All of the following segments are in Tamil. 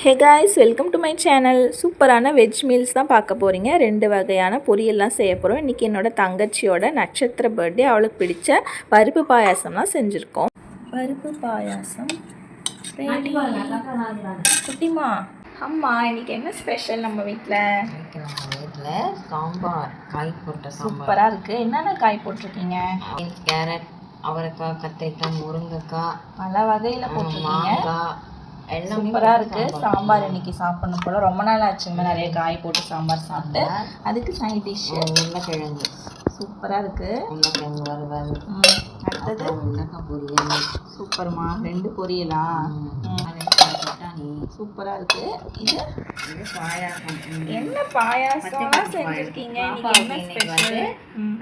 Hey guys, welcome to my channel. சூப்பரான வெஜ் மீல்ஸ் தான் பார்க்க போகிறீங்க. 2 வகையான பொரியல்லாம் செய்ய போகிறோம். இன்றைக்கி என்னோட தங்கச்சியோட நட்சத்திர பர்த்டே. அவளுக்கு பிடிச்ச பருப்பு பாயாசம்லாம் செஞ்சுருக்கோம். பருப்பு பாயாசம் ரெடி. குட்டிமா, அம்மா இன்றைக்கி என்ன ஸ்பெஷல் நம்ம வீட்டில்? சாம்பார், காய் போட்ட சூப்பராக இருக்குது. என்னென்ன காய் போட்டிருக்கீங்க? கேரட், அவரைக்காய், கத்திரிக்காய், முருங்கைக்காய், பல வகையில் போட்டிருக்கீங்க. மாங்காய், சூப்பராக இருக்குது. சாம்பார் இன்றைக்கி சாப்பிடணும் போல். ரொம்ப நாள் ஆச்சுங்க நிறைய காய் போட்டு சாம்பார் சாப்பிட்டு. அதுக்கு சைட் டிஷ் உருளைக்கிழங்கு. சூப்பராக இருக்குது. உருளைக்கிழங்கு வறுவல். அடுத்தது உருளைக்காய் பொரியல். சூப்பர்மா, 2 பொரியலா? சூப்பராக இருக்குது. இது பாயாசம். என்ன பாயாசம்லாம் செஞ்சுருக்கீங்க? இன்னைக்கு என்ன ஸ்பெஷல்?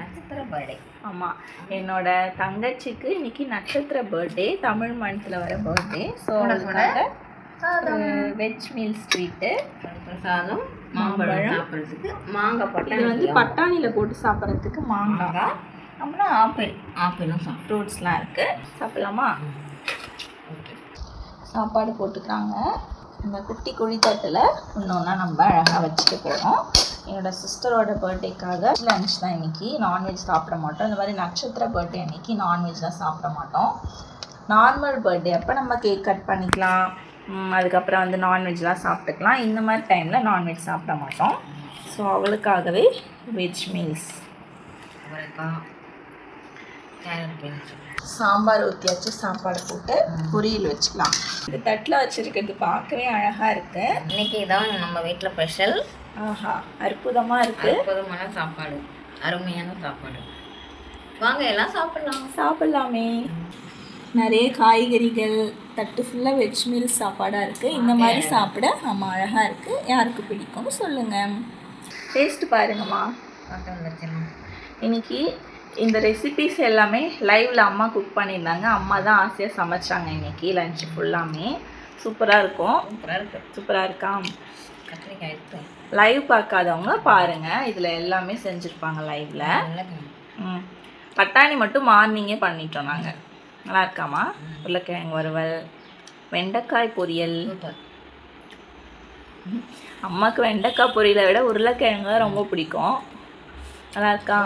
நட்சத்திர பர்த்டே. ஆமாம், என்னோட தங்கச்சிக்கு இன்னைக்கு நட்சத்திர பர்த்டே. தமிழ் மந்த்தில் வர birthday. So veg meal sweet, சாதம், மாம்பழம் சாப்பிட்றதுக்கு, மாங்காய் போட்டு இது பட்டாணியில் போட்டு சாப்பிட்றதுக்கு மாங்காய், அப்புறம் ஆப்பிளும் ஃப்ரூட்ஸ்லாம் இருக்குது. சாப்பிட்லாமா? சாப்பாடு போட்டுக்கிறாங்க. இந்த குட்டி குழித்தட்டில் இன்னொன்னா நம்ம அழகாக வச்சுட்டு போகிறோம். என்னோடய சிஸ்டரோட பர்த்டேக்காக லன்ச் தான் இன்றைக்கி. நான்வெஜ் சாப்பிட மாட்டோம். இந்த மாதிரி நட்சத்திர பர்த்டே அன்றைக்கி நான்வெஜ்லாம் சாப்பிட மாட்டோம். நார்மல் பர்த்டே அப்போ நம்ம கேக் கட் பண்ணிக்கலாம், அதுக்கப்புறம் வந்து நான்வெஜ்லாம் சாப்பிட்டுக்கலாம். இந்த மாதிரி டைமில் நான்வெஜ் சாப்பிட மாட்டோம். ஸோ அவளுக்காகவே வெஜ் மீல்ஸ். சாம்பார் ஊற்றியாச்சு. சாப்பாடு போட்டு பொரியல் வச்சுக்கலாம். இந்த தட்டில் வச்சுருக்கிறது பார்க்கவே அழகாக இருக்குது. இன்றைக்கி தான் நம்ம வீட்டில் ஸ்பெஷல். ஆஹா, அற்புதமாக இருக்குது. அற்புதமான சாப்பாடு, அருமையான சாப்பாடு. வாங்க எல்லாம் சாப்பிட்லாமே. நிறைய காய்கறிகள், தட்டு ஃபுல்லாக வெஜ் மீல்ஸ் சாப்பாடாக இருக்குது. இந்த மாதிரி சாப்பிட நம்ம அழகாக இருக்குது. யாருக்கு பிடிக்கும்னு சொல்லுங்கள். டேஸ்ட்டு பாருங்கம்மா. இன்னைக்கு இந்த ரெசிபீஸ் எல்லாமே லைவில் அம்மா குக் பண்ணியிருந்தாங்க. அம்மா தான் ஆசையாக சமைச்சாங்க இன்றைக்கி. லஞ்சு ஃபுல்லாமே சூப்பராக இருக்கும். சூப்பராக இருக்கா? கத்திரிக்காய் எடுத்து லைவ் பார்க்காதவங்க பாருங்கள். இதில் எல்லாமே செஞ்சுருப்பாங்க லைவில். பட்டாணி மட்டும் மார்னிங்கே பண்ணிட்டோம் நாங்கள். நல்லா இருக்காமா? உருளைக்கிழங்கு வறுவல், வெண்டைக்காய் பொரியல். அம்மாவுக்கு வெண்டைக்காய் பொரியலை விட உருளைக்கிழங்கு தான் ரொம்ப பிடிக்கும். நல்லா இருக்கா?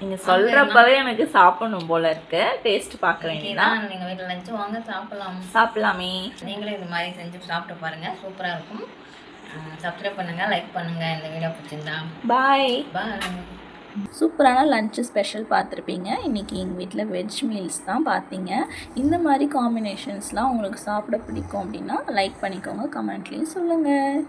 நீங்கள் சொல்கிறப்பவே எனக்கு சாப்பிடணும் போல் இருக்கு. டேஸ்ட் பார்க்க வேண்டியதான். நீங்கள் வீட்டில் லஞ்சு வாங்க சாப்பிடலாமே. நீங்களும் இது மாதிரி செஞ்சு சாப்பிட்டு பாருங்கள். சூப்பராக இருக்கும். சப்ஸ்கிரைப் பண்ணுங்கள், லைக் பண்ணுங்கள். இந்த வீடியோ பிடிச்சிருந்தா பாய். பாய். சூப்பரான லஞ்சு ஸ்பெஷல் பார்த்துருப்பீங்க. இன்றைக்கி எங்கள் வீட்டில் வெஜ் மீல்ஸ் தான் பார்த்தீங்க. இந்த மாதிரி காம்பினேஷன்ஸ்லாம் உங்களுக்கு சாப்பிட பிடிக்கும் அப்படின்னா லைக் பண்ணிக்கோங்க, கமெண்ட்லேயும் சொல்லுங்கள்.